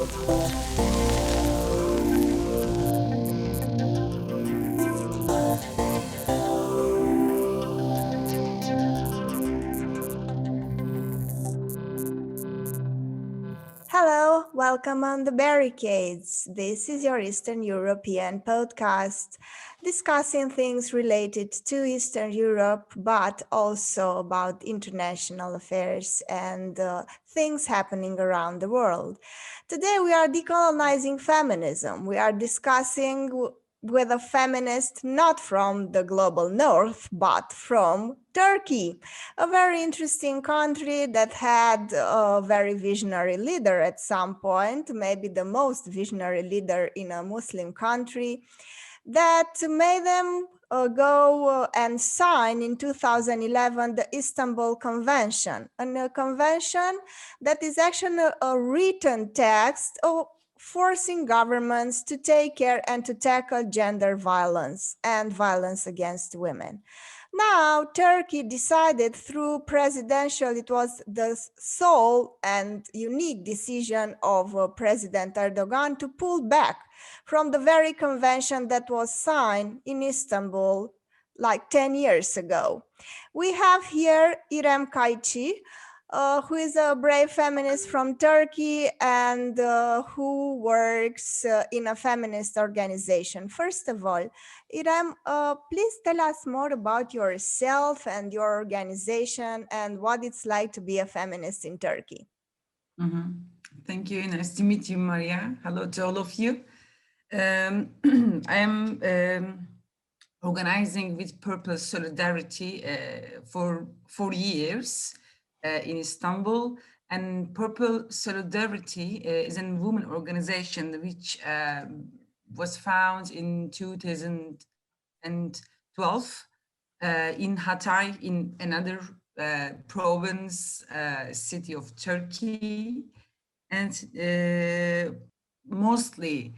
world. Hello, welcome on the Barricades. This is your Eastern European podcast discussing things related to Eastern Europe, but also about international affairs and things happening around the world. Today we are decolonizing feminism. We are discussing with a feminist not from the global north, but from Turkey, a very interesting country that had a very visionary leader at some point, maybe the most visionary leader in a Muslim country, that made them go and sign in 2011 the Istanbul Convention, and a convention that is actually a written text forcing governments to take care and to tackle gender violence and violence against women. Now, Turkey decided through presidential, it was the sole and unique decision of President Erdogan to pull back from the very convention that was signed in Istanbul like 10 years ago. We have here Irem Kayıkçı, who is a brave feminist from Turkey and who works in a feminist organization. First of all, Irem, please tell us more about yourself and your organization and what it's like to be a feminist in Turkey. Mm-hmm. Thank you. Nice to meet you, Maria. Hello to all of you. I am organizing with Purpose Solidarity for 4 years in Istanbul. And Purple Solidarity is a women organization which was founded in 2012 in Hatay, in another province, city of Turkey, and mostly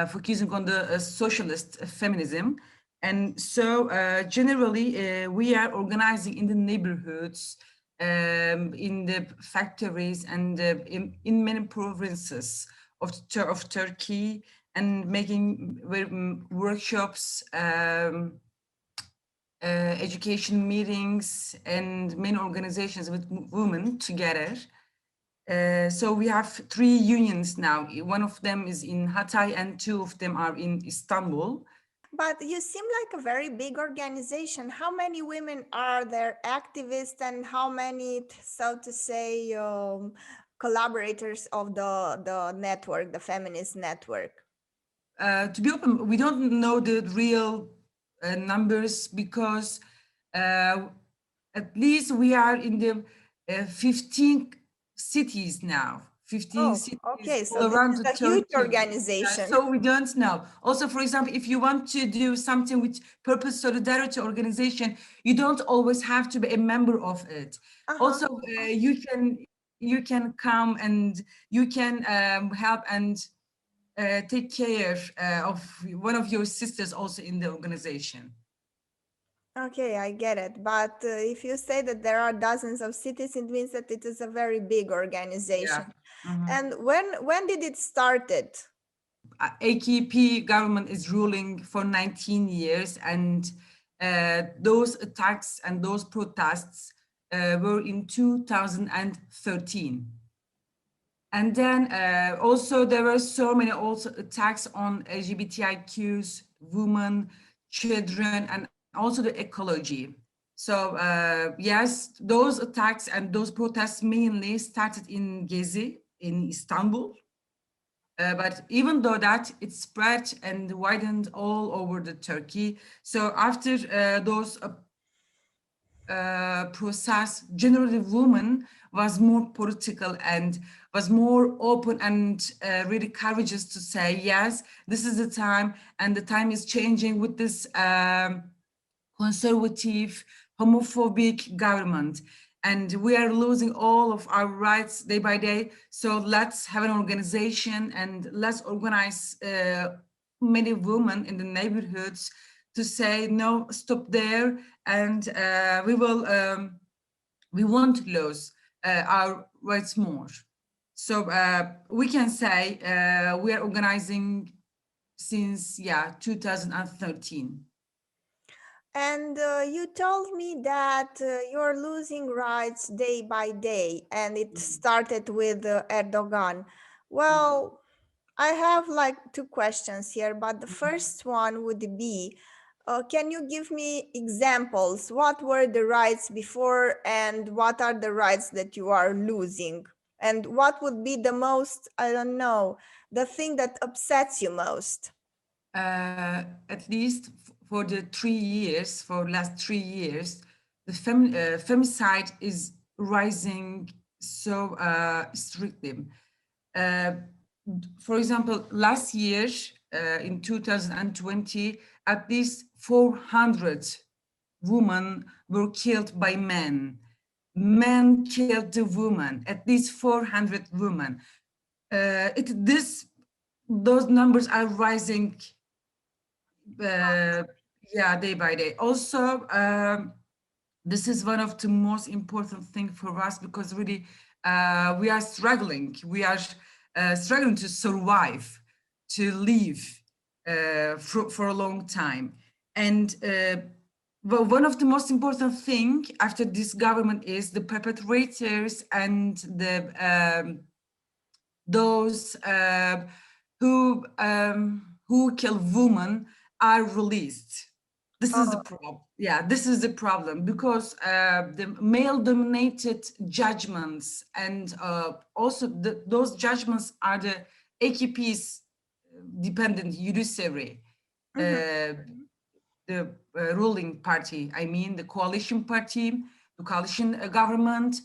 focusing on the socialist feminism. And so generally we are organizing in the neighborhoods, in the factories and in many provinces of Turkey, and making workshops, education meetings, and many organizations with women together. So we have 3 unions now. One of them is in Hatay and 2 of them are in Istanbul. But you seem like a very big organization. How many women are there activists and how many, so to say, collaborators of the network, the feminist network? To be open, we don't know the real numbers because at least we are in the 15 cities now. 15 cities okay, so all around this is a Turkey. huge organization. So we don't know. Also, for example, if you want to do something with Purpose Solidarity organization, you don't always have to be a member of it. Also, you can come and you can help and take care of one of your sisters also in the organization. Okay, I get it. But if you say that there are dozens of cities, it means that it is a very big organization. Yeah. Mm-hmm. And when did it started? AKP government is ruling for 19 years, and those attacks and those protests were in 2013. And then also there were so many also attacks on LGBTIQs, women, children, and also the ecology. So yes, those attacks and those protests mainly started in Gezi in Istanbul. But even though that, it spread and widened all over the Turkey. So after those process, generally women was more political and was more open and really courageous to say, yes, this is the time, and the time is changing with this conservative, homophobic government. And we are losing all of our rights day by day. So let's have an organization and let's organize many women in the neighborhoods to say, no, stop there. And we won't lose our rights more. So we can say we are organizing since 2013. And you told me that you're losing rights day by day, and it started with Erdogan. Well, I have like two questions here, but the first one would be, can you give me examples? What were the rights before, and what are the rights that you are losing? And what would be the most, I don't know, the thing that upsets you most? At least for the 3 years, for last 3 years, the femicide is rising so strictly. For example, last year, in 2020, at least 400 women were killed by men. Men killed the woman, at least 400 women. Those numbers are rising day by day. Also, this is one of the most important things for us, because really we are struggling. We are struggling to survive, to live for a long time. And well, one of the most important things after this government is the perpetrators and those who kill women are released. This is the problem. Yeah, this is the problem, because the male-dominated judgments, and also those judgments are the AKP's dependent judiciary, the ruling party. I mean, the coalition party, the coalition government,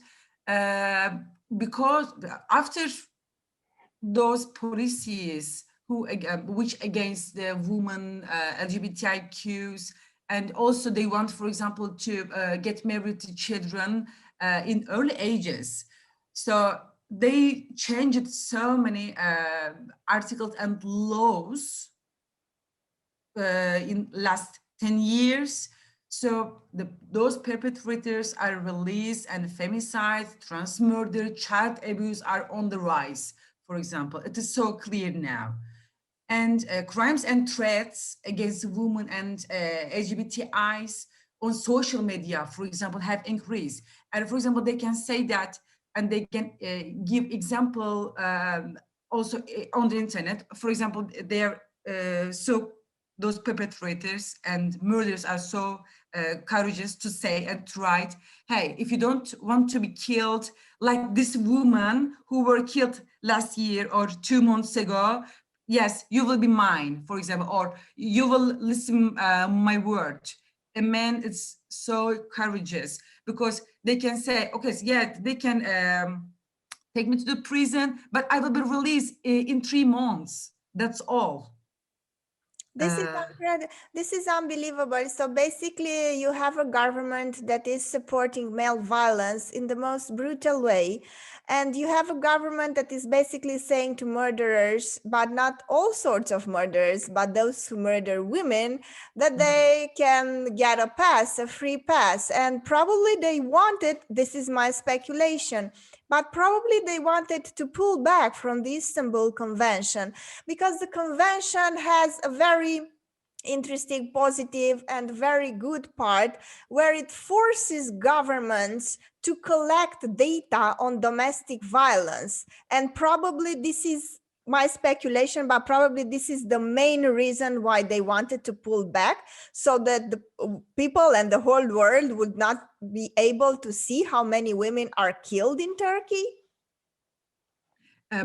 because after those policies which against the women, LGBTIQs, and also they want, for example, to get married to children in early ages. So they changed so many articles and laws in last 10 years. So those perpetrators are released, and femicide, trans murder, child abuse are on the rise. For example, it is so clear now. And crimes and threats against women and LGBTIs on social media, for example, have increased. And for example, they can say that, and they can give example also on the internet. For example, those perpetrators and murderers are so courageous to say and to write, hey, if you don't want to be killed like this woman who were killed last year or 2 months ago, yes, you will be mine, for example, or you will listen my word. A man is so courageous, because they can say, okay, yeah, they can take me to the prison, but I will be released in 3 months. That's all. This is unbelievable. So basically, you have a government that is supporting male violence in the most brutal way. And you have a government that is basically saying to murderers, but not all sorts of murderers, but those who murder women, that they can get a pass, a free pass. And probably they wanted, this is my speculation, but probably they wanted to pull back from the Istanbul Convention, because the convention has a very interesting, positive, and very good part where it forces governments to collect data on domestic violence. And probably this is my speculation, but probably this is the main reason why they wanted to pull back, so that the people and the whole world would not be able to see how many women are killed in Turkey.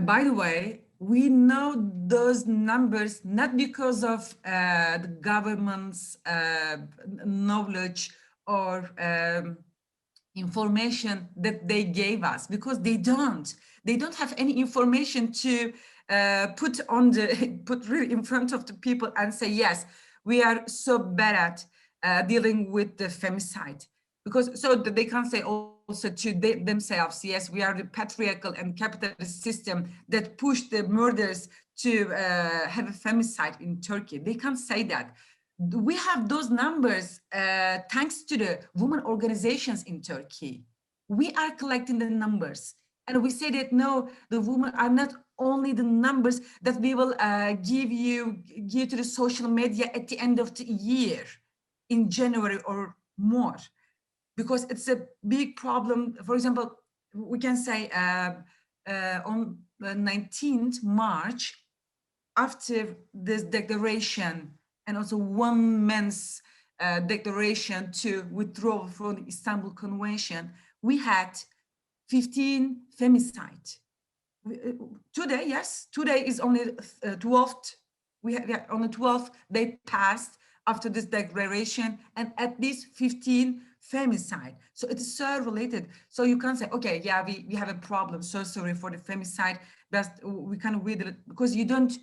By the way, we know those numbers not because of the government's knowledge or information that they gave us, because they don't have any information to put really in front of the people and say, yes, we are so bad at dealing with the femicide, because so that they can say also to themselves, yes, we are the patriarchal and capitalist system that pushed the murders to have a femicide in Turkey. They can't say that. We have those numbers thanks to the women organizations in Turkey. We are collecting the numbers. And we say that, no, the women are not only the numbers that we will give to the social media at the end of the year in January or more, because it's a big problem. For example, we can say on the 19th March, after this declaration and also one man's declaration to withdraw from the Istanbul Convention, we had 15 femicide. Today, yes, today is only 12th. We have on the 12th, they passed after this declaration, and at least 15 femicide. So it is so related. So you can't say, okay, yeah, we have a problem. So sorry for the femicide, but we can read it because you don't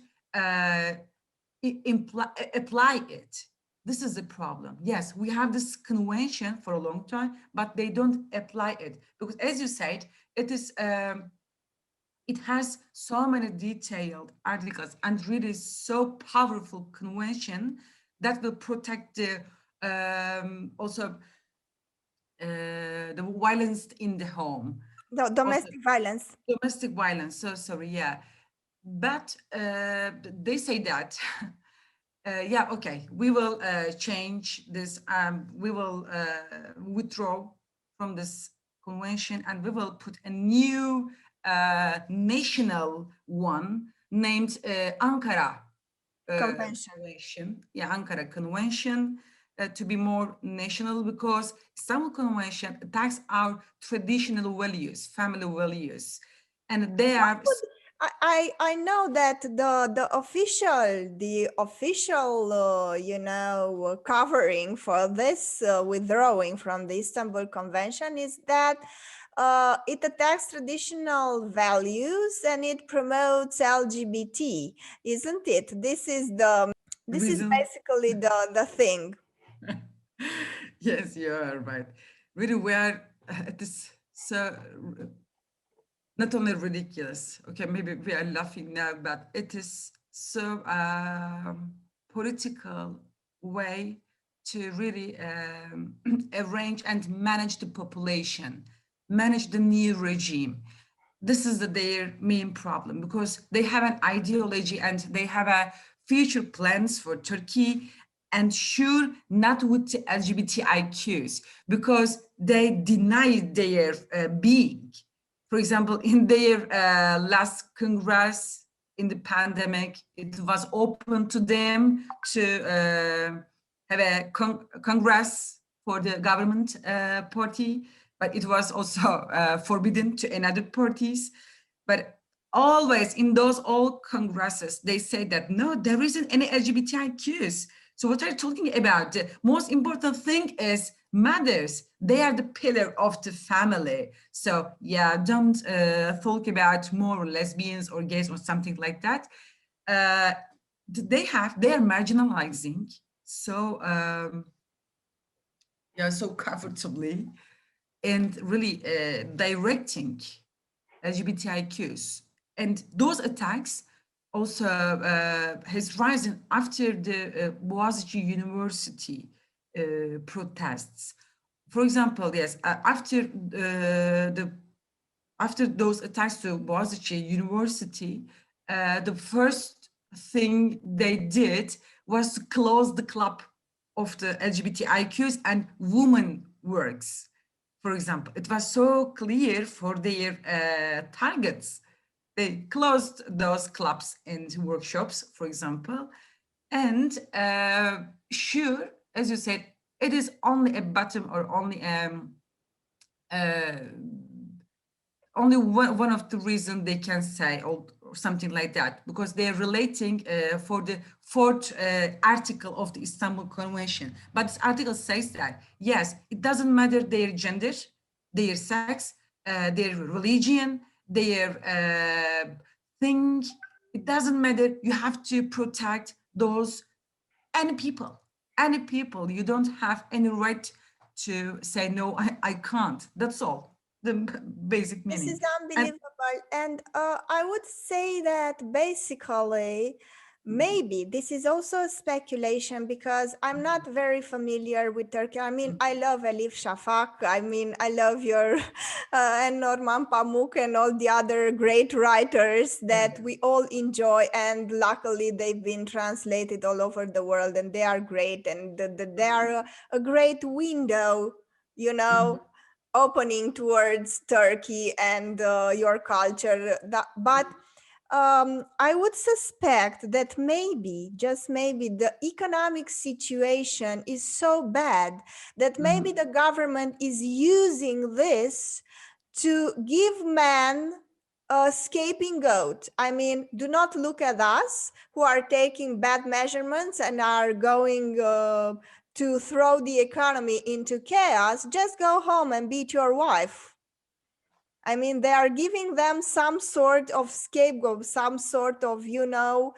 apply it. This is the problem. Yes, we have this convention for a long time, but they don't apply it because, as you said, it is. It has so many detailed articles and really so powerful convention that will protect the also the violence in the home. No, domestic violence. Domestic violence. So sorry, yeah. But they say that. Yeah, okay, we will change this. We will withdraw from this convention, and we will put a new national one named Ankara Convention. Yeah, Ankara Convention, to be more national, because Istanbul Convention attacks our traditional values, family values, and they are. I know that the official covering for this withdrawing from the Istanbul Convention is that it attacks traditional values and it promotes LGBT, isn't it? This is basically the thing. Yes, you are right. Really, we are at this so not only ridiculous. Okay, maybe we are laughing now, but it is so political way to really arrange and manage the population, manage the new regime. This is their main problem, because they have an ideology and they have a future plans for Turkey, and sure not with the LGBTIQs, because they deny their being. For example, in their last Congress in the pandemic, it was open to them to have a Congress for the government party, but it was also forbidden to another parties. But always in those all congresses, they say that, no, there isn't any LGBTIQs. So what are you talking about? The most important thing is mothers. They are the pillar of the family. So yeah, don't talk about more lesbians or gays or something like that. They are marginalizing so so comfortably, and really directing LGBTIQs. And those attacks also has risen after the Boğaziçi University protests. For example, yes, after those attacks to Boğaziçi University, the first thing they did was to close the club of the LGBTIQs and women works. For example, it was so clear for their targets. They closed those clubs and workshops, for example. And sure, as you said, it is only a bottom, or only one of the reasons they can say, or something like that, because they're relating for the fourth article of the Istanbul Convention. But this article says that, yes, it doesn't matter their gender, their sex, their religion, their thing. It doesn't matter. You have to protect those any people. You don't have any right to say, no, I can't. That's all. The basic meaning. This is unbelievable. And I would say that basically maybe this is also a speculation because I'm not very familiar with Turkey. I mean, I love Elif Shafak. I mean, I love your and Norman Pamuk and all the other great writers that we all enjoy. And luckily, they've been translated all over the world, and they are great. And they are a great window, you know, opening towards Turkey and your culture. But I would suspect that maybe, just maybe, the economic situation is so bad that maybe the government is using this to give man a scapegoat. I mean, do not look at us who are taking bad measurements and are going to throw the economy into chaos. Just go home and beat your wife. I mean, they are giving them some sort of scapegoat, some sort of, feel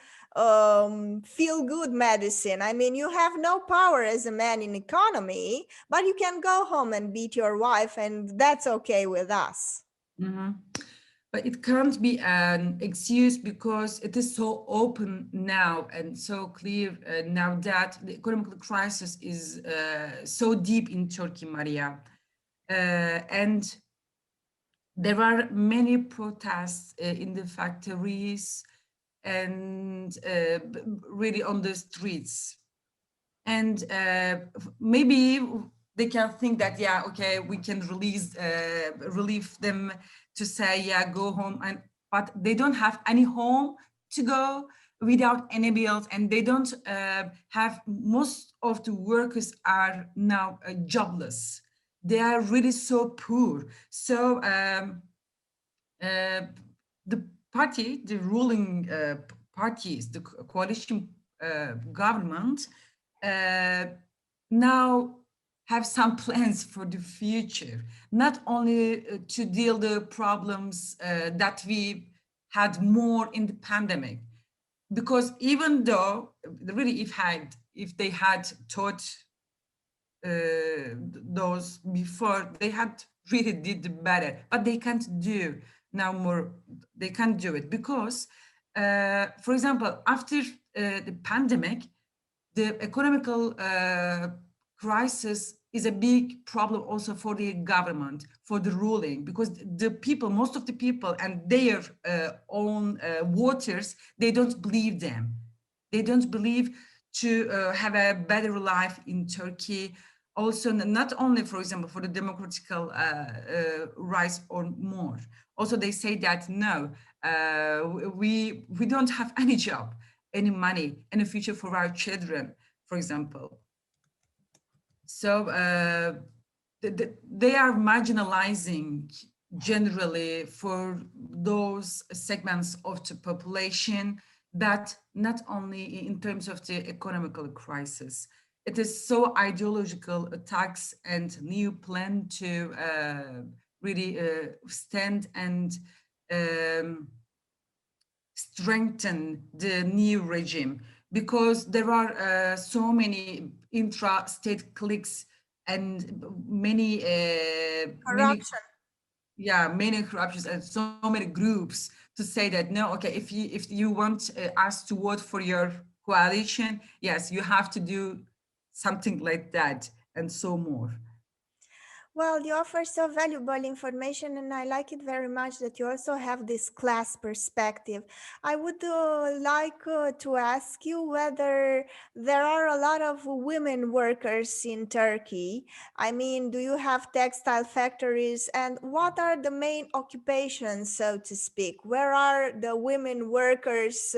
good medicine. I mean, you have no power as a man in economy, but you can go home and beat your wife, and that's okay with us. But it can't be an excuse because it is so open now and so clear now that the economic crisis is so deep in Turkey, Maria. And there are many protests in the factories and really on the streets. And maybe they can think that, yeah, okay, we can relieve them to say, yeah, go home. But they don't have any home to go without any bills, and they don't have, most of the workers are now jobless. They are really so poor. So the party, the ruling parties, the coalition government now have some plans for the future, not only to deal the problems that we had more in the pandemic, because even though really if they had taught those before, they had really did better, but they can't do now more. They can't do it because, for example, after the pandemic, the economical crisis is a big problem also for the government, for the ruling, because the people, most of the people and their own voters, they don't believe them. They don't believe to have a better life in Turkey. Also, not only, for example, for the democratical rights or more. Also, they say that no, we don't have any job, any money, any future for our children, for example. So they are marginalizing generally for those segments of the population, but not only in terms of the economical crisis. It is so ideological attacks and new plan to really stand and strengthen the new regime, because there are so many intra-state cliques and many Corruption. many corruptions and so many groups to say that no, okay, if you want us to vote for your coalition, yes, you have to do something like that and so more. Well, you offer so valuable information, and I like it very much that you also have this class perspective. I would like to ask you whether there are a lot of women workers in Turkey. I mean, do you have textile factories, and what are the main occupations, so to speak? Where are the women workers,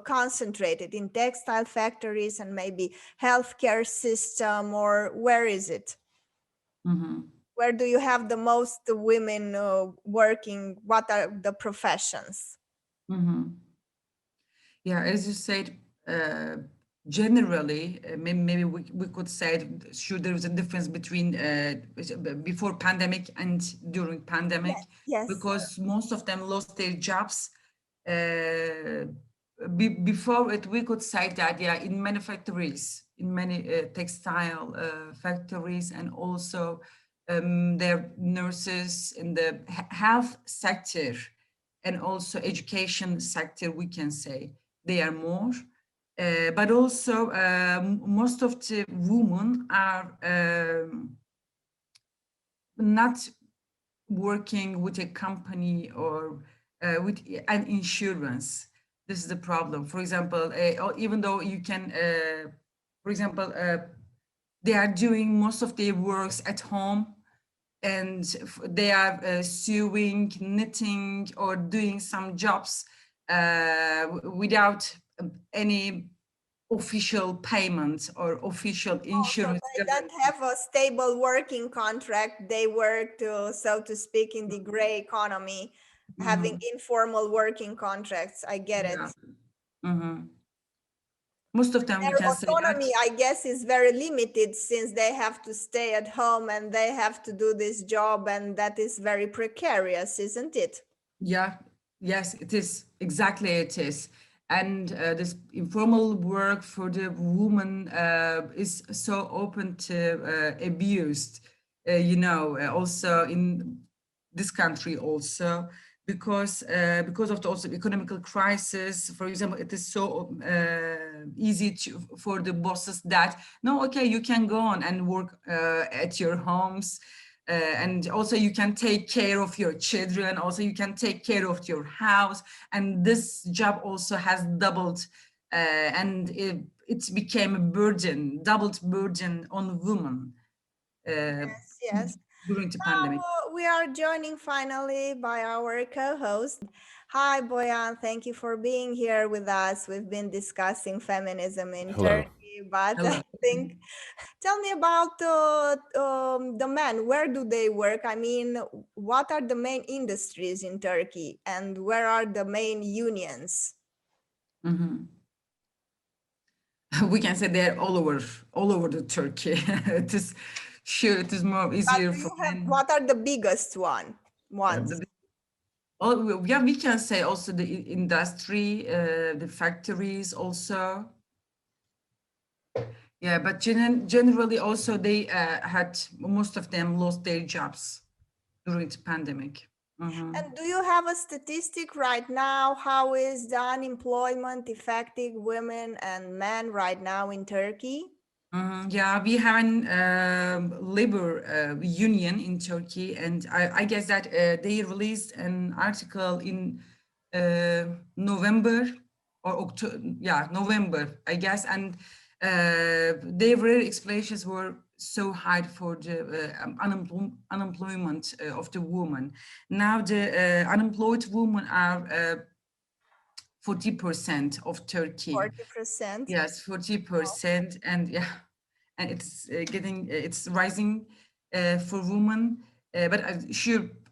concentrated in textile factories and maybe healthcare system, or where is it? Where do you have the most women working? What are the professions? Yeah, as you said, generally, maybe we could say, sure, there is a difference between before pandemic and during pandemic, Yes. because most of them lost their jobs. Before it, we could say that, yeah, in many factories, in many textile factories, and also their nurses in the health sector and also education sector, we can say. they are more. But also most of the women are not working with a company or with an insurance. This is the problem. For example, even though you can, for example, they are doing most of their works at home, and they are sewing, knitting, or doing some jobs without any official payment or official insurance. So they don't have a stable working contract. They work to, so to speak, in the gray economy, having informal working contracts. I get it. Most of them, we Their can say autonomy, that. I guess, is very limited since they have to stay at home and they have to do this job, and that is very precarious, isn't it? Yeah, yes, it is. Exactly, it is. And this informal work for the woman is so open to abused, also in this country also, because of the also economical crisis. For example, it is so easy for the bosses that, no, okay, you can go on and work at your homes. And also you can take care of your children, also you can take care of your house, and this job also has doubled and it became a burden, doubled burden on women Yes. during the Now pandemic. we are joining finally by our co-host. Hi, Boyan. Thank you for being here with us. We've been discussing feminism in Hello. Turkey, but Hello. I think, tell me about the men. Where do they work? I mean, what are the main industries in Turkey, and where are the main unions? We can say they're all over the Turkey. It is sure it is more But easier do for you have, men. what are the biggest ones? Yeah, we can say also the industry, the factories also. Yeah, but generally also they had, most of them lost their jobs during the pandemic. And do you have a statistic right now? How is the unemployment affecting women and men right now in Turkey? Yeah, we have an labor union in Turkey, and I guess that they released an article in November or October. Yeah, November, I guess, and their explanations were so high for the unemployment of the woman. Now the unemployed women are 40% of Turkey. 40%. Yes, 40%, and yeah, and it's it's rising for women. But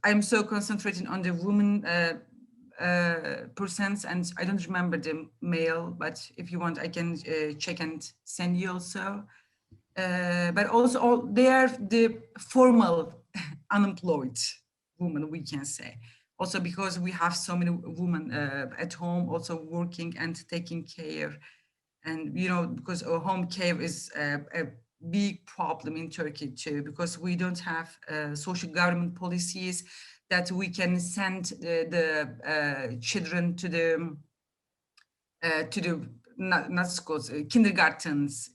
I'm so concentrating on the women percents, and I don't remember the male. But if you want, I can check and send you also. But also, they are the formal unemployed women, we can say. Also because we have so many women at home also working and taking care. And, because home care is a big problem in Turkey too, because we don't have social government policies that we can send the children to the not schools, kindergartens,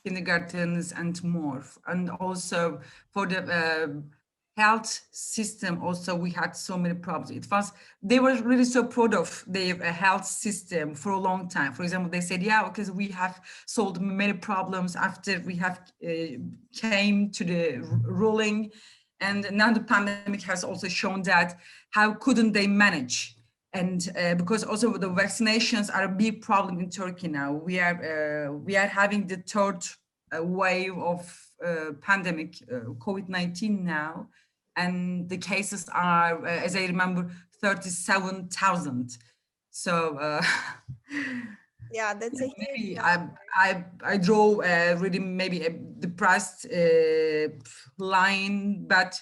kindergartens and more. And also for the health system, also we had so many problems. They were really so proud of their health system for a long time. For example, they said, yeah, because we have solved many problems after we have came to the ruling. And now the pandemic has also shown that how couldn't they manage? And because also the vaccinations are a big problem in Turkey now. We are having the third wave of pandemic, COVID-19 now, and the cases are, as I remember, 37,000. So Yeah, that's a huge maybe number. I draw really maybe a depressed line, but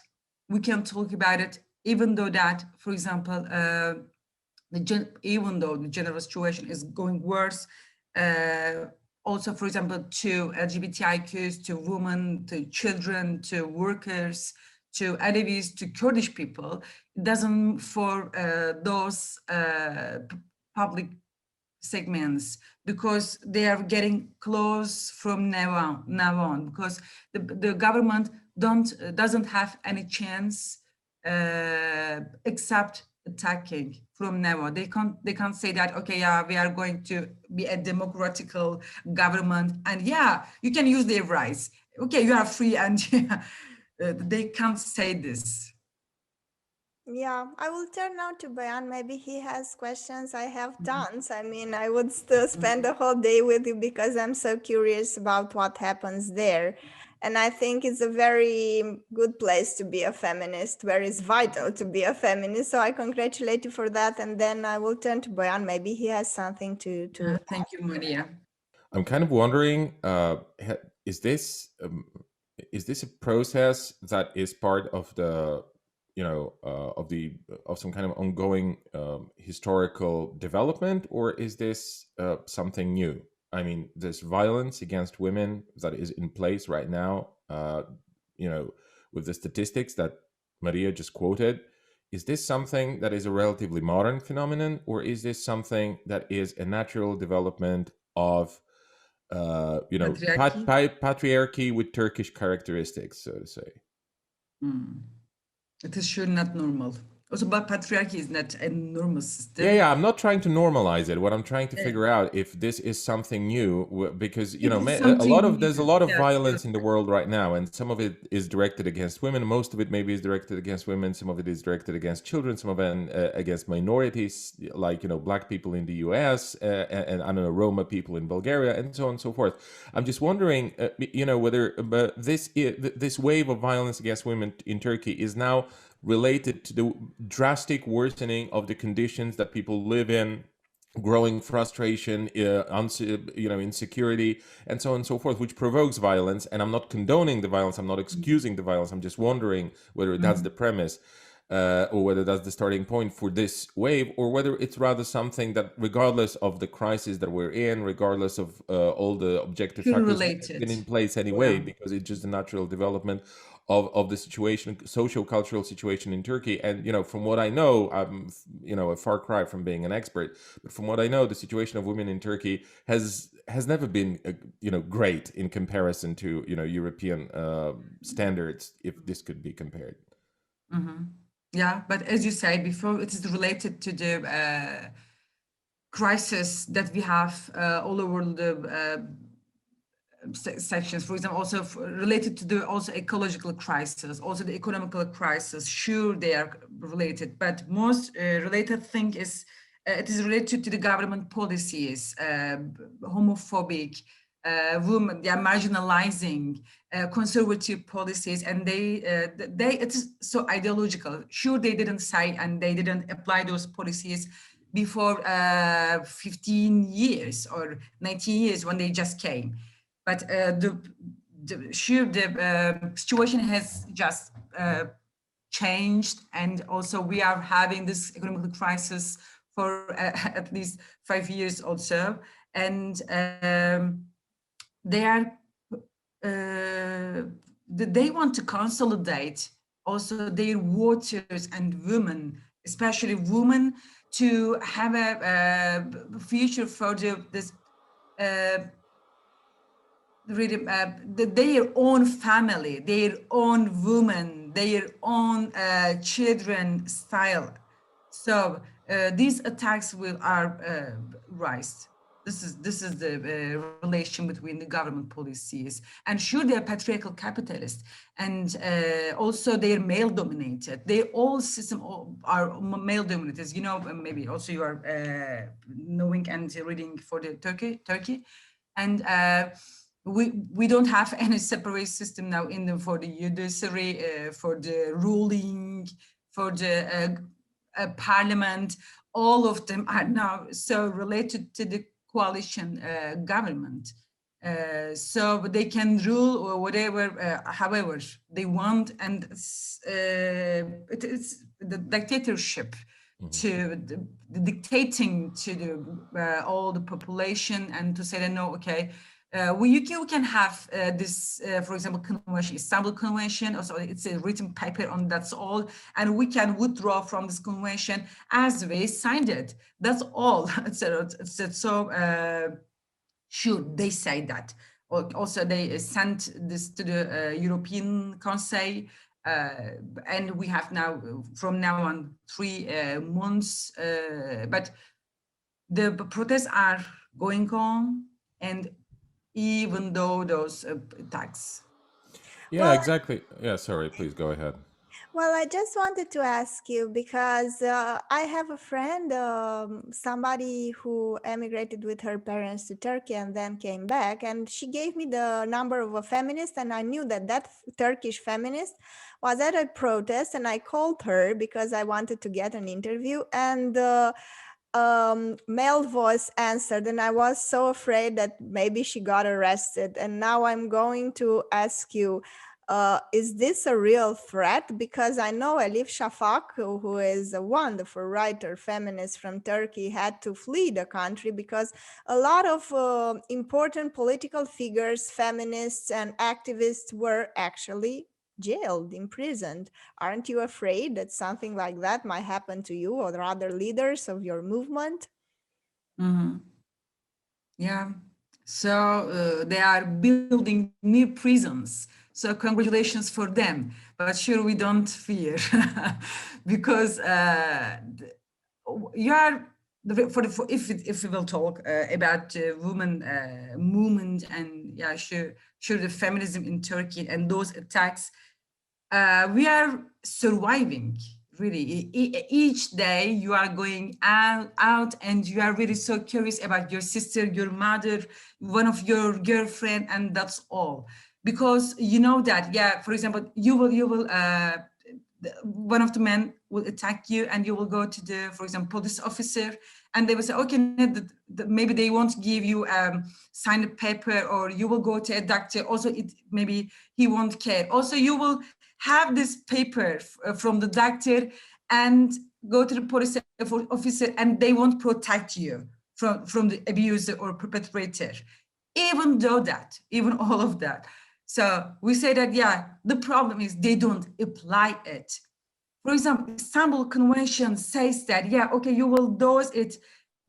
we can talk about it. Even though that, for example, even though the general situation is going worse, also, for example, to LGBTIQs, to women, to children, to workers, to Alevis, to Kurdish people, it doesn't for those public segments, because they are getting close from now on, because the government doesn't have any chance except attacking from now on. They can't say that, okay, yeah, we are going to be a democratical government, and yeah, you can use their rights. Okay, you are free, and yeah, they can't say this. Yeah, I will turn now to Bayan. Maybe he has questions. I have tons. I mean, I would still spend the whole day with you because I'm so curious about what happens there. And I think it's a very good place to be a feminist, where it's vital to be a feminist. So I congratulate you for that. And then I will turn to Bayan. Maybe he has something to Thank you, Maria. I'm kind of wondering, is this a process that is part of the, of some kind of ongoing historical development, or is this something new? I mean, this violence against women that is in place right now, with the statistics that Maria just quoted, is this something that is a relatively modern phenomenon, or is this something that is a natural development of patriarchy with Turkish characteristics, so to say? It is sure not normal. Also, but patriarchy is not a normal system. Yeah, I'm not trying to normalize it. What I'm trying to figure out if this is something new, because there's a lot of violence in the world right now, and some of it is directed against women. Most of it maybe is directed against women. Some of it is directed against children. Some of it against minorities, like Black people in the U.S. And I don't know, Roma people in Bulgaria, and so on and so forth. I'm just wondering, whether this wave of violence against women in Turkey is now related to the drastic worsening of the conditions that people live in, growing frustration, insecurity, and so on and so forth, which provokes violence. And I'm not condoning the violence, I'm not excusing the violence. I'm just wondering whether that's the premise, or whether that's the starting point for this wave, or whether it's rather something that, regardless of the crisis that we're in, regardless of all the objective factors, has been in place anyway, because it's just a natural development of the situation, social-cultural situation in Turkey. And, from what I know, I'm, a far cry from being an expert, but from what I know, the situation of women in Turkey has never been, great in comparison to, European standards, if this could be compared. Mm-hmm. Yeah, but as you said before, it is related to the crisis that we have all over the sections. For example, also related to the also ecological crisis, also the economical crisis. Sure, they are related, but most related thing is it is related to the government policies, homophobic, women, they are marginalizing, conservative policies, and they it is so ideological. Sure, they didn't say and they didn't apply those policies before 15 years or 19 years when they just came. But the situation has just changed, and also we are having this economic crisis for at least 5 years or so, and they want to consolidate also their voters and women, especially women, to have a future for this. Their own family, their own women, their own children style. So these attacks are rise. This is the relation between the government policies, and sure, they're patriarchal capitalists, and also they're male dominated. They all system are male dominated. Maybe also you are knowing and reading for the Turkey, and. We don't have any separate system now for the judiciary, for the ruling, for the parliament. All of them are now so related to the coalition government. So they can rule or whatever, however they want, and it is the dictatorship. To the dictating to the all the population, and to say that no, okay, we can have this, for example, convention, Istanbul Convention. Also, it's a written paper on that's all, and we can withdraw from this convention as we signed it. That's all. So should they say that? Also, they sent this to the European Council, and we have now, from now on, 3 months. But the protests are going on, and even though those attacks. Yeah, Well, exactly. Yeah, sorry, please go ahead. Well, I just wanted to ask you because I have a friend, somebody who emigrated with her parents to Turkey and then came back, and she gave me the number of a feminist, and I knew that Turkish feminist was at a protest, and I called her because I wanted to get an interview, and male voice answered, and I was so afraid that maybe she got arrested. And now I'm going to ask you, is this a real threat? Because I know Elif Shafak, who is a wonderful writer, feminist from Turkey, had to flee the country because a lot of important political figures, feminists and activists, were actually jailed, imprisoned. Aren't you afraid that something like that might happen to you or other leaders of your movement? Mm-hmm. Yeah. So they are building new prisons. So congratulations for them. But sure, we don't fear because you are if we will talk about women movement and sure the feminism in Turkey and those attacks, we are surviving. Really, each day you are going out and you are really so curious about your sister, your mother, one of your girlfriend, and that's all. Because you know that, yeah, for example, you will one of the men will attack you and you will go to the, for example, police officer, and they will say, okay, maybe they won't give you sign a paper, or you will go to a doctor. Also, maybe he won't care. Also, you will have this paper from the doctor and go to the police officer, and they won't protect you from the abuser or perpetrator. Even all of that. So we say that, yeah, the problem is they don't apply it. For example, Istanbul Convention says that, yeah, okay, you will dose it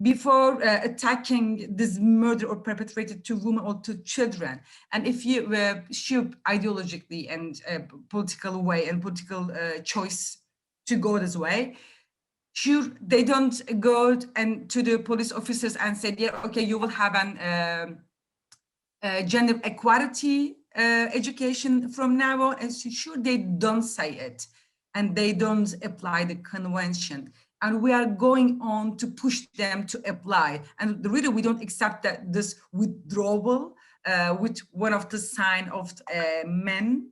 before attacking this murder or perpetrated to women or to children. And if you shoot ideologically and political way and political choice to go this way, sure, they don't go and to the police officers and say, yeah, okay, you will have an gender equality education from now on. And sure, they don't say it, and they don't apply the convention. And we are going on to push them to apply. And really, we don't accept that this withdrawal, with one of the sign of men,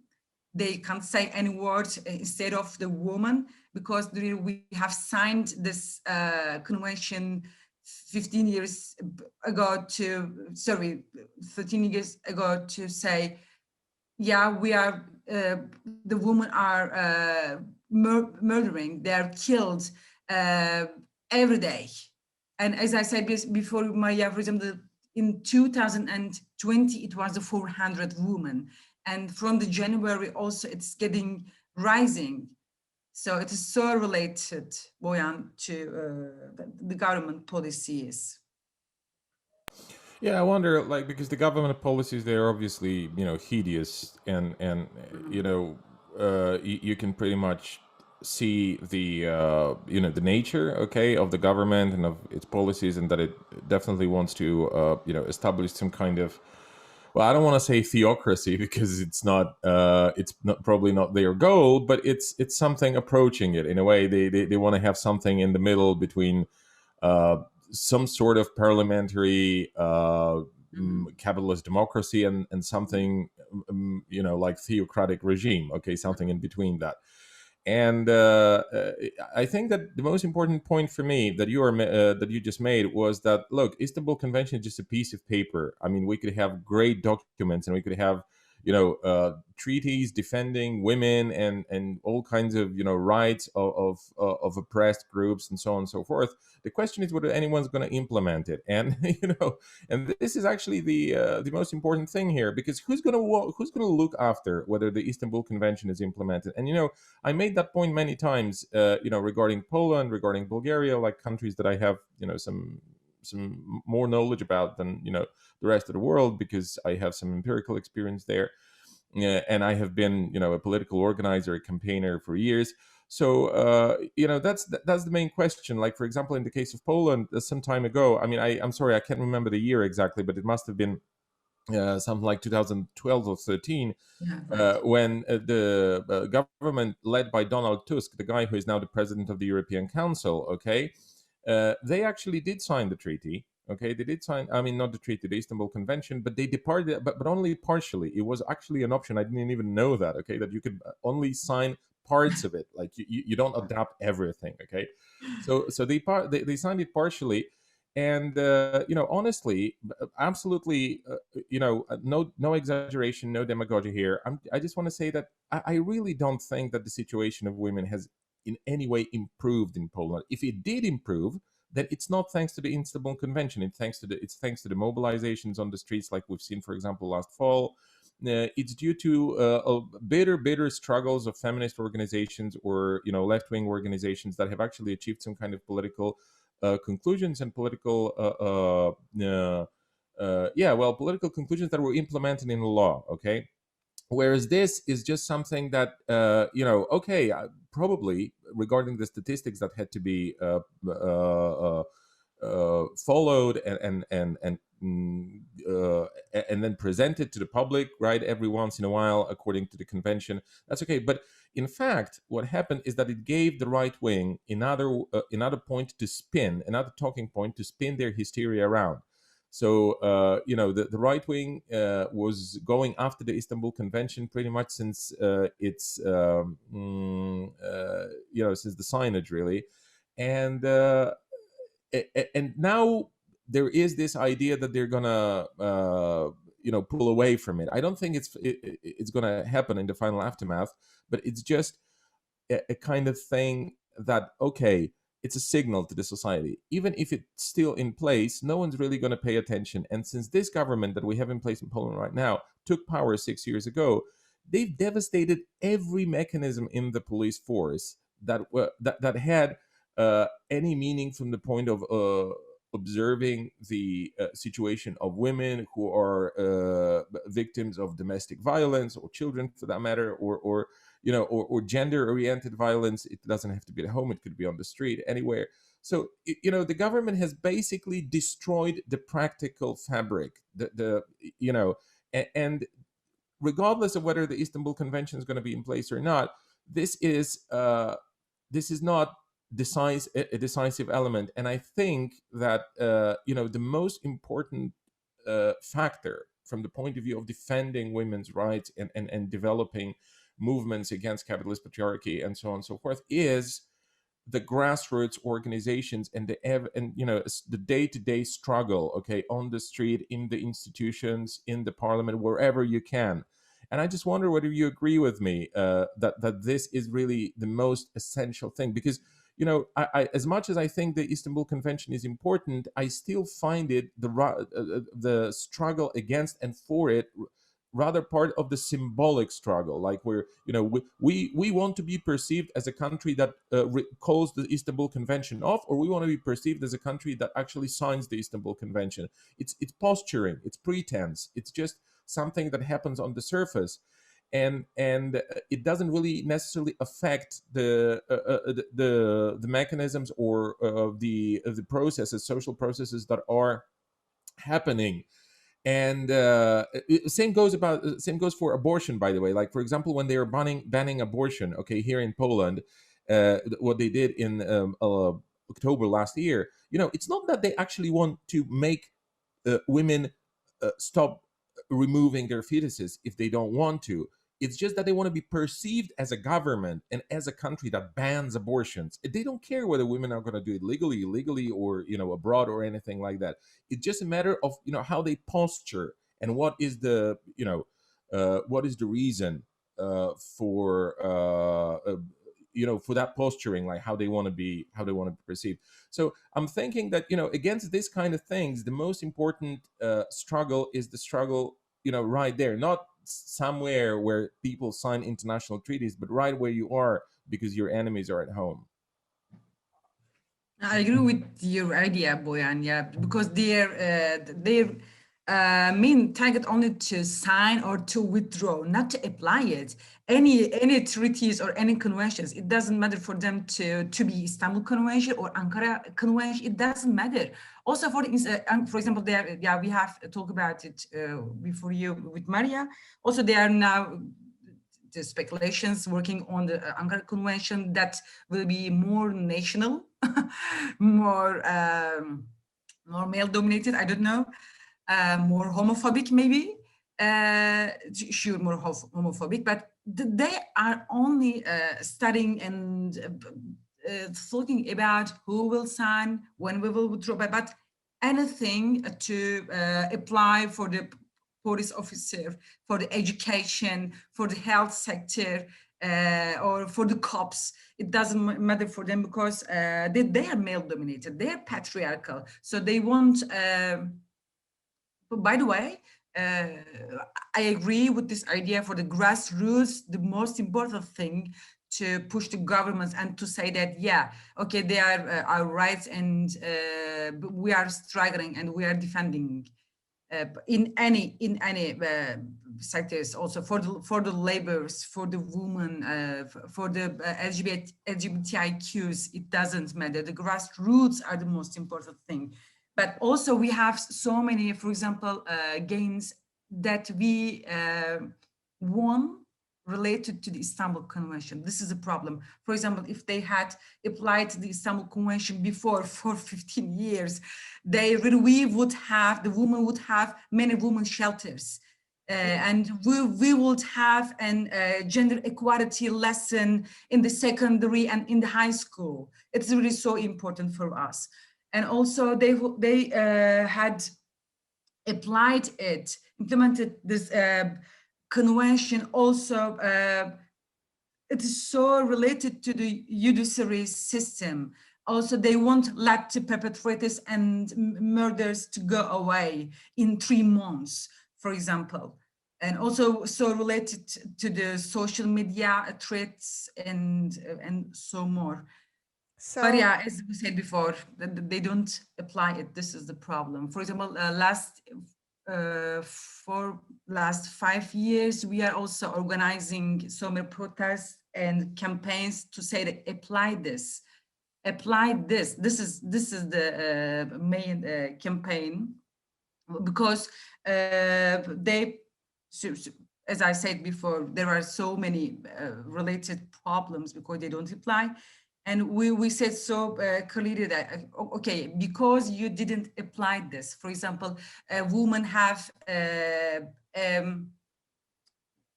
they can't say any words instead of the woman, because really we have signed this convention 13 years ago to say, yeah, we are, the women are murdering, they are killed every day. And as I said before, Maria, for example, in 2020, it was 400 women. And from the January also, it's getting rising. So it is so related, Boyan, to the government policies. Yeah, I wonder, like, because the government policies, they're obviously, hideous, and you can pretty much see the the nature, okay, of the government and of its policies, and that it definitely wants to establish some kind of, well, I don't want to say theocracy, because it's not probably not their goal, but it's something approaching it in a way. They want to have something in the middle between some sort of parliamentary capitalist democracy and something like theocratic regime, okay, something in between that. And I think that the most important point for me that you just made was that, look, Istanbul Convention is just a piece of paper. I mean, we could have great documents, and we could have treaties defending women and all kinds of rights of oppressed groups and so on and so forth. The question is whether anyone's going to implement it, and and this is actually the most important thing here, because who's going to look after whether the Istanbul Convention is implemented? And I made that point many times, regarding Poland, regarding Bulgaria, like countries that I have some more knowledge about than the rest of the world, because I have some empirical experience there. And I have been, a political organizer, a campaigner for years. So, that's the main question. Like, for example, in the case of Poland, some time ago, I mean, I'm sorry, I can't remember the year exactly, but it must have been something like 2012 or 13, Yeah, right. when the government led by Donald Tusk, the guy who is now the president of the European Council, okay, they actually did sign the treaty. Okay, they did sign, I mean, not the treaty, the Istanbul Convention, but they departed, but only partially. It was actually an option. I didn't even know that, okay, that you could only sign parts of it. Like, you don't adopt everything, okay? So they signed it partially. And, honestly, absolutely, no exaggeration, no demagogy here. I just want to say that I really don't think that the situation of women has in any way improved in Poland. If it did improve, then it's not thanks to the Istanbul Convention. It's thanks to the mobilizations on the streets, like we've seen, for example, last fall. It's due to bitter struggles of feminist organizations or left-wing organizations that have actually achieved some kind of political conclusions and political political conclusions that were implemented in the law. Okay. Whereas this is just something that probably regarding the statistics that had to be followed and then presented to the public, right, every once in a while according to the convention. That's okay. But in fact, what happened is that it gave the right wing another talking point to spin their hysteria around. So, the right wing was going after the Istanbul Convention pretty much since since the signage, really. And now there is this idea that they're gonna pull away from it. I don't think it's gonna happen in the final aftermath, but it's just a kind of thing that, okay, it's a signal to the society. Even if it's still in place, no one's really going to pay attention. And since this government that we have in place in Poland right now took power 6 years ago, they've devastated every mechanism in the police force that had any meaning from the point of observing the situation of women who are victims of domestic violence, or children for that matter, or gender-oriented violence. It doesn't have to be at home; it could be on the street, anywhere. So the government has basically destroyed the practical fabric. And regardless of whether the Istanbul Convention is going to be in place or not, this is not a decisive element. And I think that the most important factor from the point of view of defending women's rights and developing movements against capitalist patriarchy and so on and so forth is the grassroots organizations and the day-to-day struggle, okay, on the street, in the institutions, in the parliament, wherever you can. And I just wonder whether you agree with me that this is really the most essential thing, because I as much as I think the Istanbul Convention is important, I still find it the struggle against and for it rather part of the symbolic struggle. Like, where we want to be perceived as a country that calls the Istanbul Convention off, or we want to be perceived as a country that actually signs the Istanbul Convention. It's posturing, it's pretense, it's just something that happens on the surface, and it doesn't really necessarily affect the mechanisms or the processes, social processes that are happening. And same goes for abortion, by the way. Like, for example, when they are banning abortion, okay, here in Poland, what they did in October last year, it's not that they actually want to make women stop removing their fetuses if they don't want to. It's just that they want to be perceived as a government and as a country that bans abortions. They don't care whether women are going to do it legally, illegally, or abroad or anything like that. It's just a matter of how they posture and what is the what is the reason for for that posturing, like how they want to be perceived. So I'm thinking that against this kind of things, the most important struggle is the struggle right there, not somewhere where people sign international treaties, but right where you are, because your enemies are at home. I agree with your idea, Boyan. Yeah, because their main target only to sign or to withdraw, not to apply it. Any treaties or any conventions, it doesn't matter for them to be Istanbul Convention or Ankara Convention. It doesn't matter. Also, for example, we have talked about it before you with Maria. Also, they are now the speculations working on the Ankara Convention that will be more national, more male dominated. I don't know, more homophobic maybe. Sure, more homophobic, but they are only studying and talking about who will sign, when we will withdraw, but anything to apply for the police officer, for the education, for the health sector, or for the cops. It doesn't matter for them because they are male dominated, they are patriarchal. So they want, by the way, I agree with this idea for the grassroots. The most important thing to push the governments and to say that, yeah, okay, they are our rights, and we are struggling and we are defending in any sectors, also for the laborers, for the women, for the LGBTIQs. It doesn't matter. The grassroots are the most important thing. But also we have so many, for example, gains that we won related to the Istanbul Convention. This is a problem. For example, if they had applied the Istanbul Convention before for 15 years, the women would have many women's shelters. And we would have a gender equality lesson in the secondary and in the high school. It's really so important for us. And also they had implemented this convention. Also, it is so related to the judiciary system. Also, they won't let the perpetrators and murders to go away in 3 months, for example. And also so related to the social media threats and so more. But yeah, as we said before, they don't apply it. This is the problem. For example, for last 5 years, we are also organizing so many protests and campaigns to say that apply this. This is the main campaign, because they, as I said before, there are so many related problems because they don't apply. And we said so clearly that, okay, because you didn't apply this, for example, women have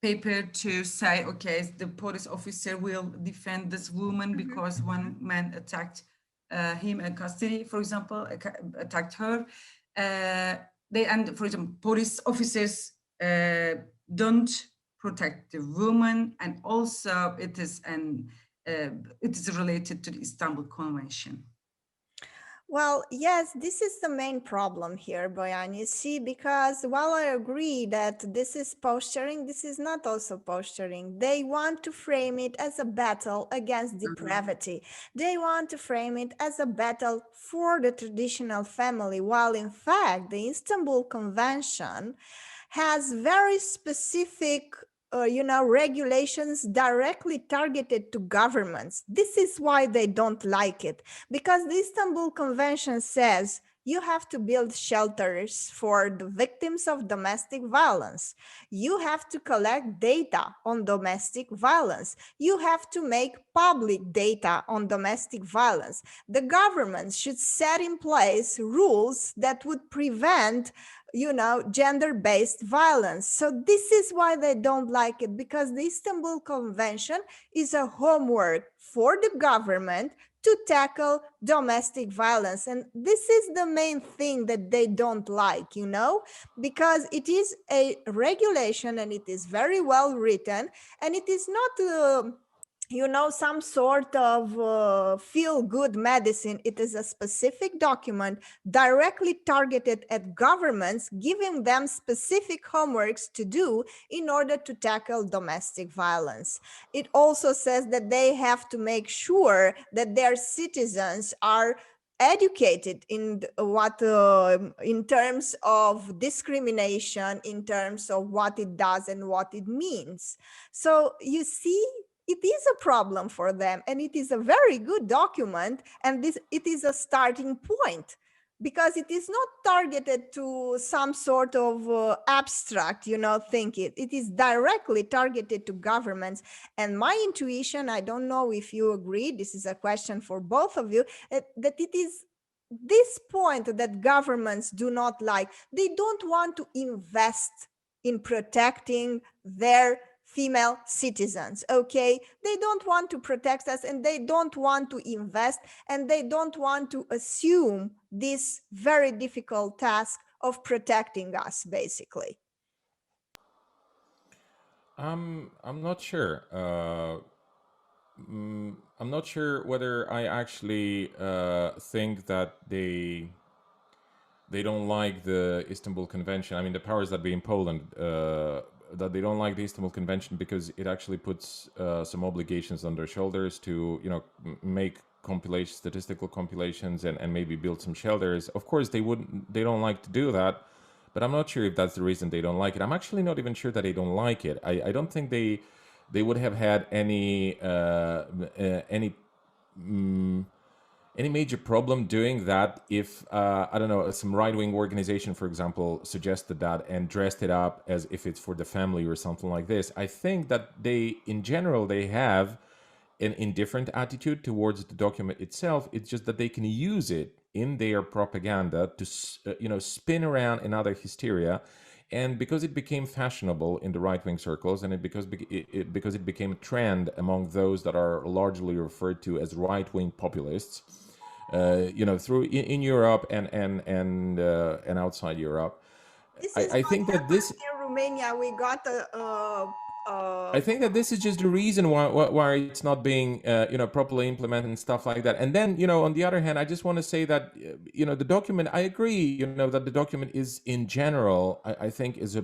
paper to say, okay, the police officer will defend this woman because one man attacked him in custody, for example, attacked her. For example, police officers don't protect the woman, and also it is related to the Istanbul Convention. Well, yes, this is the main problem here, Boyan. You see, because while I agree that this is posturing, this is not also posturing. They want to frame it as a battle against depravity. They want to frame it as a battle for the traditional family, while in fact, the Istanbul Convention has very specific regulations directly targeted to governments. This is why they don't like it, because the Istanbul Convention says you have to build shelters for the victims of domestic violence. You have to collect data on domestic violence. You have to make public data on domestic violence. The government should set in place rules that would prevent gender-based violence. So this is why they don't like it, because the Istanbul Convention is a homework for the government to tackle domestic violence. And this is the main thing that they don't like, because it is a regulation and it is very well written, and it is not some sort of feel-good medicine. It is a specific document directly targeted at governments, giving them specific homeworks to do in order to tackle domestic violence. It also says that they have to make sure that their citizens are educated in in terms of discrimination, in terms of what it does and what it means. So you see, it is a problem for them, and it is a very good document, and it is a starting point, because it is not targeted to some sort of abstract, thinking. It is directly targeted to governments. And my intuition, I don't know if you agree, this is a question for both of you, that it is this point that governments do not like. They don't want to invest in protecting their female citizens, okay? They don't want to protect us, and they don't want to invest, and they don't want to assume this very difficult task of protecting us, basically. I'm not sure. I'm not sure whether I actually think that they don't like the Istanbul Convention. I mean, the powers that be in Poland, that they don't like the Istanbul Convention because it actually puts some obligations on their shoulders to, make statistical compilations and maybe build some shelters. Of course, they don't like to do that, but I'm not sure if that's the reason they don't like it. I'm actually not even sure that they don't like it. I don't think they would have had any major problem doing that if, I don't know, some right-wing organization, for example, suggested that and dressed it up as if it's for the family or something like this. I think that in general, they have an indifferent attitude towards the document itself. It's just that they can use it in their propaganda to, spin around another hysteria. And because it became fashionable in the right-wing circles, and because it became a trend among those that are largely referred to as right-wing populists, through in Europe and outside Europe, I think that this in Romania we got I think that this is just the reason why it's not being properly implemented and stuff like that. And then on the other hand, I just want to say that the document, I agree that the document is in general, I think is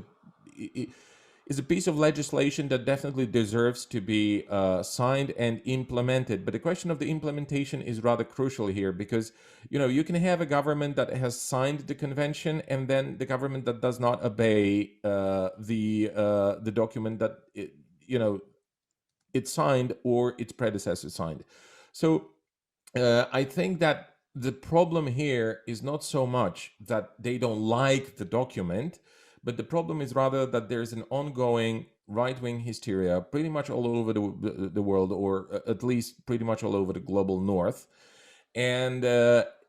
a piece of legislation that definitely deserves to be signed and implemented. But the question of the implementation is rather crucial here, because you can have a government that has signed the convention and then the government that does not obey the document that it signed or its predecessor signed. So I think that the problem here is not so much that they don't like the document, but the problem is rather that there's an ongoing right-wing hysteria pretty much all over the world, or at least pretty much all over the global north. And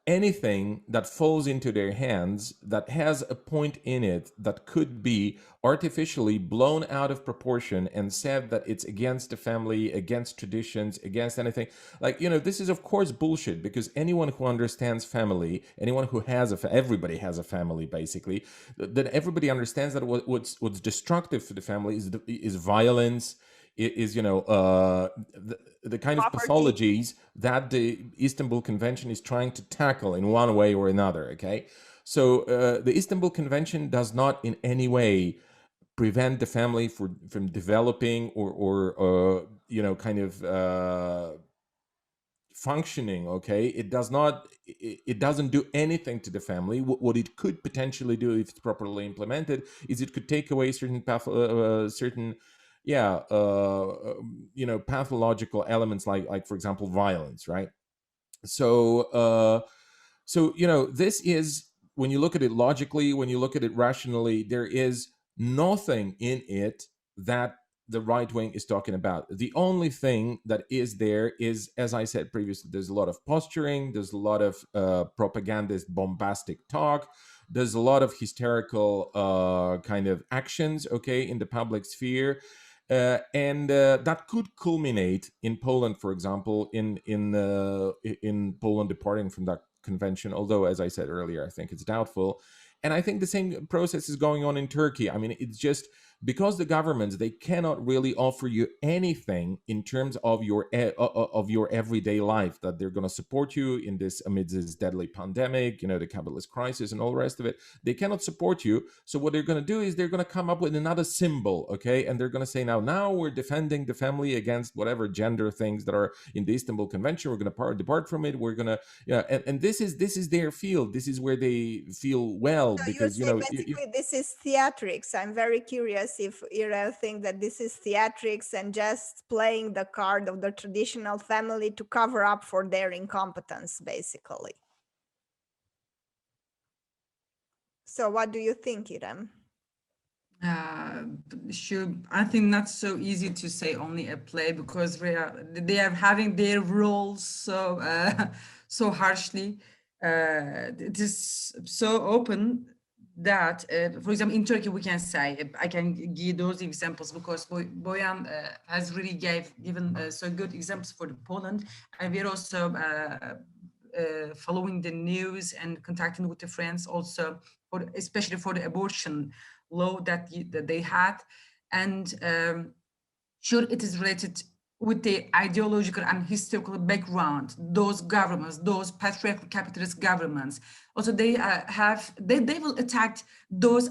anything that falls into their hands that has a point in it that could be artificially blown out of proportion and said that it's against the family, against traditions, against anything, this is of course bullshit, because anyone who understands family, anyone who has everybody has a family basically, then everybody understands that what's destructive for the family is violence, is the kind of pathologies that the Istanbul Convention is trying to tackle in one way or another. Okay, so the Istanbul Convention does not in any way prevent the family from developing or functioning. Okay, it doesn't do anything to the family. What it could potentially do, if it's properly implemented, is it could take away certain pathological elements, like for example violence, right? So this is, when you look at it logically, when you look at it rationally, there is nothing in it that the right wing is talking about. The only thing that is there is, as I said previously, there's a lot of posturing, there's a lot of propagandist bombastic talk, there's a lot of hysterical kind of actions, okay, in the public sphere. that could culminate in Poland, for example, in Poland departing from that convention. Although, as I said earlier, I think it's doubtful. And I think the same process is going on in Turkey. I mean, it's just because the governments, they cannot really offer you anything in terms of your everyday life, that they're going to support you in this amid this deadly pandemic, the capitalist crisis and all the rest of it. They cannot support you. So what they're going to do is they're going to come up with another symbol, okay? And they're going to say, now we're defending the family against whatever gender things that are in the Istanbul Convention. We're going to depart from it. We're going to, and this is their field. This is where they feel well, So because you say basically this is theatrics. I'm very curious if Irem think that this is theatrics and just playing the card of the traditional family to cover up for their incompetence, basically. So what do you think, Irem? Sure, I think not so easy to say only a play, because they are having their roles so harshly. It is so open that, for example, in Turkey, we can say, I can give those examples because Boyan has really given so good examples for Poland, and we're also following the news and contacting with the friends also, especially for the abortion law that they had. And sure, it is related with the ideological and historical background, those governments, those patriarchal capitalist governments. Also, they will attack those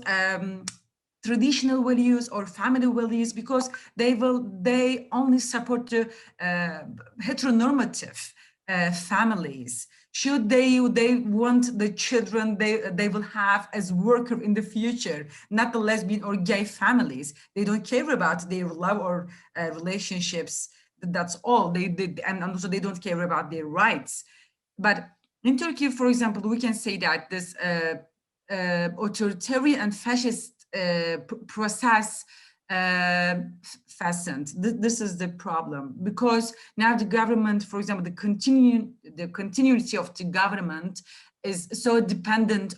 traditional values or family values, because they only support the heteronormative families. Should they want the children they will have as worker in the future, not the lesbian or gay families. They don't care about their love or relationships. That's all they did, and also they don't care about their rights. But in Turkey, for example, we can say that this authoritarian and fascist process fastened. This is the problem, because now the government, for example, the continuity of the government is so dependent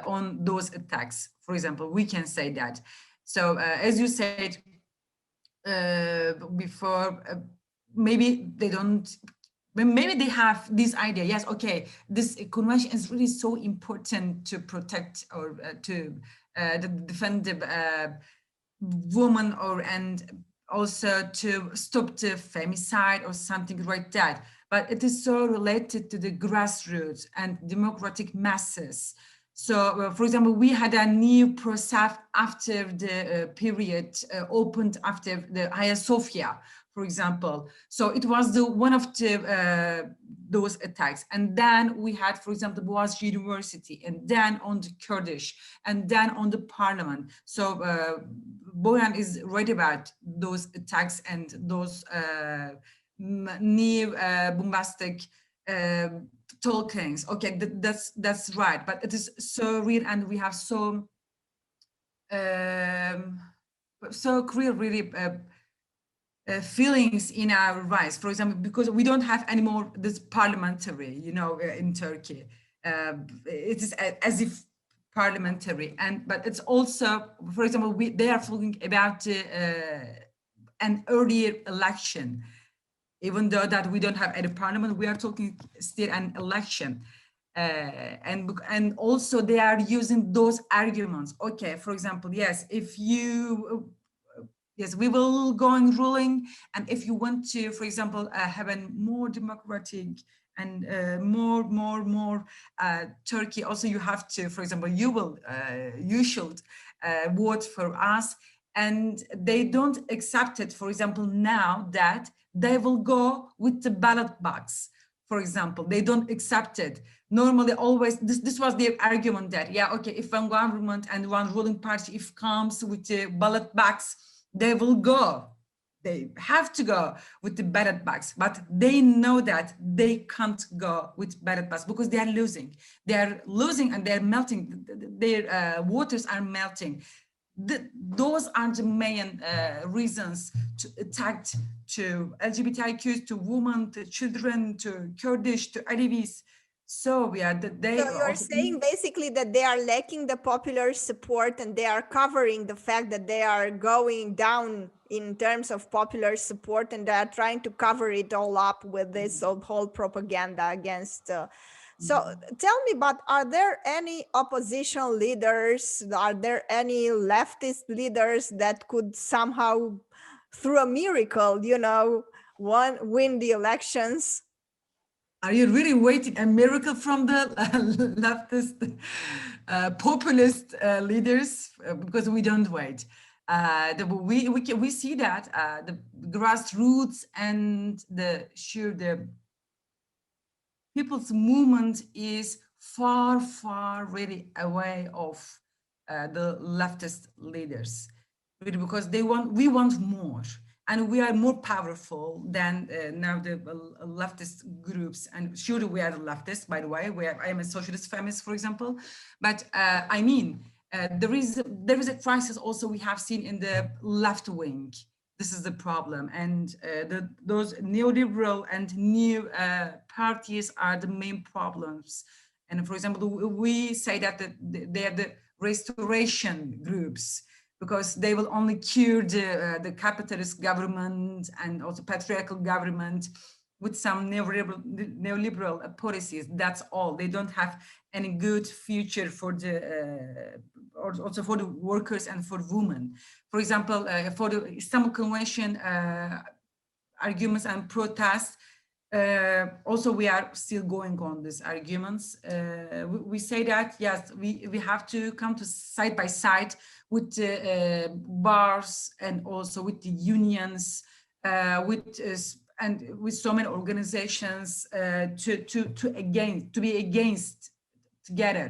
on those attacks. For example, we can say that. So as you said before, maybe they don't. Maybe they have this idea. Yes, okay, this convention is really so important to protect or to defend the woman, and also to stop the femicide or something like that. But it is so related to the grassroots and democratic masses. So, for example, we had a new process after the period opened after the Hagia Sophia, for example. So it was one of those attacks. And then we had, for example, Boğaziçi University, and then on the Kurdish, and then on the parliament. So Boyan is right about those attacks and those new bombastic talkings. Okay, that's right, but it is so real, and we have so clear, really feelings in our rights. For example, because we don't have anymore this parliamentary, in Turkey, it is as if parliamentary, but it's also, for example, they are talking about an earlier election. Even though that we don't have any parliament, we are talking still an election. And also they are using those arguments. Okay, for example, yes, we will go on ruling, and if you want to, for example, have a more democratic and more Turkey, also you have to, for example, you should vote for us. And they don't accept it, for example, now that they will go with the ballot box. For example, they don't accept it. Normally, always, this was their argument that, yeah, okay, if one government and one ruling party, if comes with the ballot box, they will go. They have to go with the ballot box, but they know that they can't go with ballot box because they are losing. They are losing and they're melting. Their waters are melting. Those are the main reasons to attack to LGBTIQs, to women, to children, to Kurdish, to Alevis. So yeah, so you're saying basically that they are lacking the popular support, and they are covering the fact that they are going down in terms of popular support, and they are trying to cover it all up with this whole propaganda against. So tell me, but are there any opposition leaders? Are there any leftist leaders that could somehow, through a miracle, win the elections? Are you really waiting a miracle from the leftist populist leaders? Because we don't wait. We see that the grassroots and the people's movement is far really away of the leftist leaders, really, because we want more, and we are more powerful than now the leftist groups. And surely we are leftists, by the way. I am a socialist feminist, for example, but I mean, there is a crisis also we have seen in the left wing. This is the problem, and those neoliberal and new parties are the main problems. And for example, we say that they are the restoration groups, because they will only cure the capitalist government and also patriarchal government with some neoliberal policies. That's all. They don't have any good future for the also for the workers and for women. For example, for the Istanbul Convention arguments and protests, also we are still going on these arguments. We say that, yes, we have to come to side by side with the bars and also with the unions, and with so many organizations to be against together.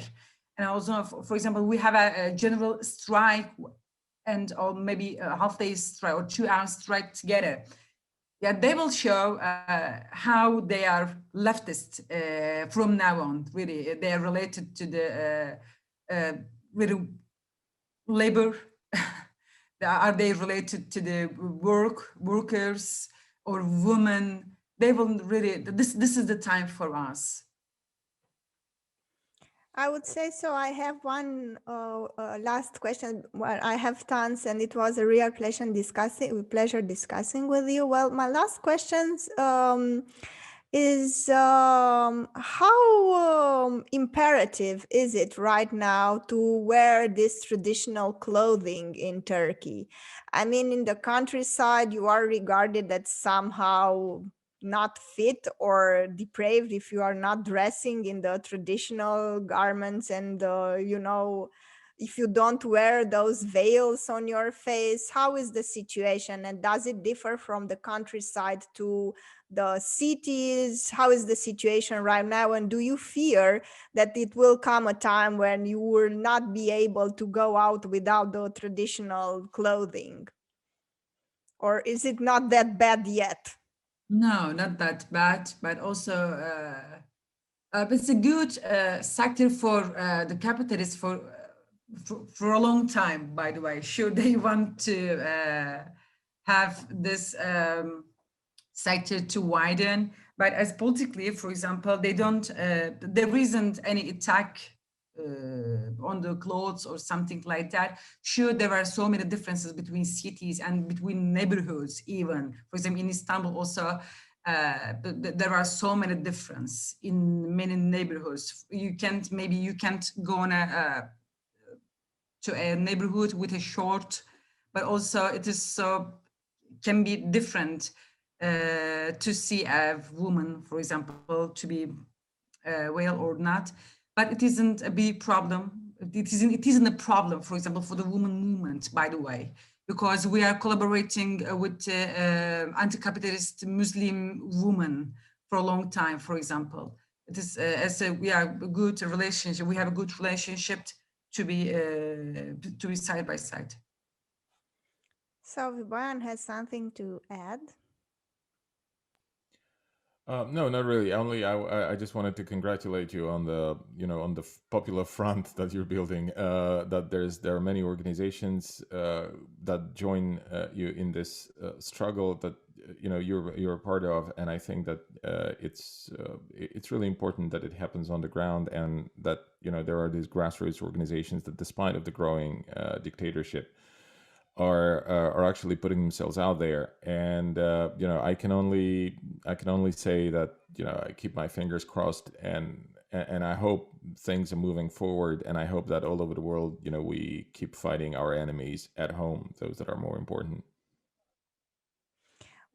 And also, for example, we have a general strike or maybe a half-day strike or 2-hour strike together. Yeah, they will show how they are leftist from now on. Really, they are related to the really labor. Are they related to the workers or women? They will really. This is the time for us. I would say so. I have one last question. Well, I have tons, and it was a real pleasure discussing with you. Well, my last question is how imperative is it right now to wear this traditional clothing in Turkey? I mean, in the countryside, you are regarded as somehow not fit or depraved if you are not dressing in the traditional garments, and if you don't wear those veils on your face. How is the situation, and does it differ from the countryside to the cities? How is the situation right now, and do you fear that it will come a time when you will not be able to go out without the traditional clothing, or is it not that bad yet? No, not that bad, but also it's a good sector for the capitalists for a long time, by the way. Sure, they want to have this sector to widen, but as politically, for example, there isn't any attack on the clothes or something like that. Sure, there are so many differences between cities and between neighborhoods even. For example, in Istanbul also, there are so many differences in many neighborhoods. You can't go on to a neighborhood with a short, but also can be different to see a woman, for example, to be well or not. But it isn't a big problem. It isn't a problem, for example, for the women movement, by the way, because we are collaborating with anti-capitalist Muslim women for a long time, for example. It is we have a good relationship. We have a good relationship to be side by side. So Brian has something to add. No, not really. Only I just wanted to congratulate you on the popular front that you're building. That there are many organizations that join you in this struggle that you're a part of, and I think that it's really important that it happens on the ground, and that there are these grassroots organizations that, despite of the growing dictatorship, are actually putting themselves out there. And you know, I can only say that, you know, I keep my fingers crossed, and I hope things are moving forward, and I hope that all over the world, you know, we keep fighting our enemies at home, those that are more important.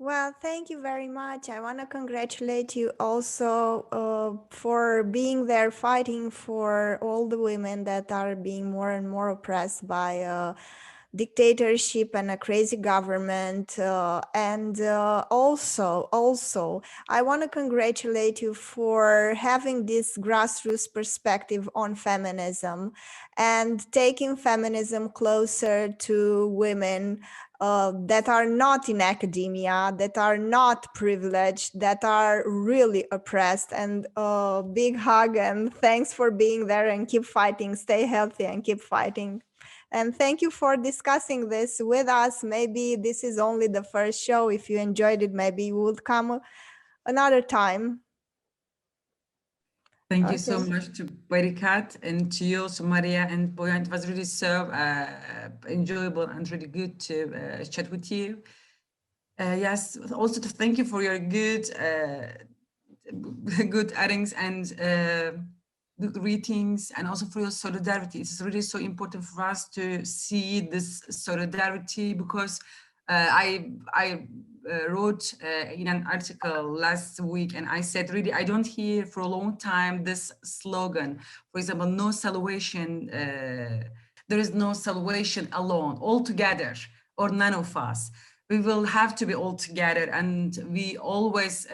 Well, thank you very much. I want to congratulate you also for being there fighting for all the women that are being more and more oppressed by dictatorship and a crazy government. And also, I want to congratulate you for having this grassroots perspective on feminism and taking feminism closer to women that are not in academia, that are not privileged, that are really oppressed. And big hug and thanks for being there, and keep fighting, stay healthy and keep fighting. And thank you for discussing this with us. Maybe this is only the first show. If you enjoyed it, maybe you would come another time. Thank you so much to Barricades and to you also, Maria and Boyan. It was really so enjoyable and really good to chat with you. Yes, also to thank you for your good good addings and good greetings, and also for your solidarity. It's really so important for us to see this solidarity, because I wrote in an article last week, and I said, really, I don't hear for a long time this slogan. For example, no salvation, there is no salvation alone, all together, or none of us. We will have to be all together, and we always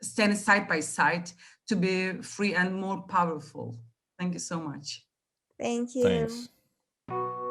stand side by side to be free and more powerful. Thank you so much. Thank you. Thanks.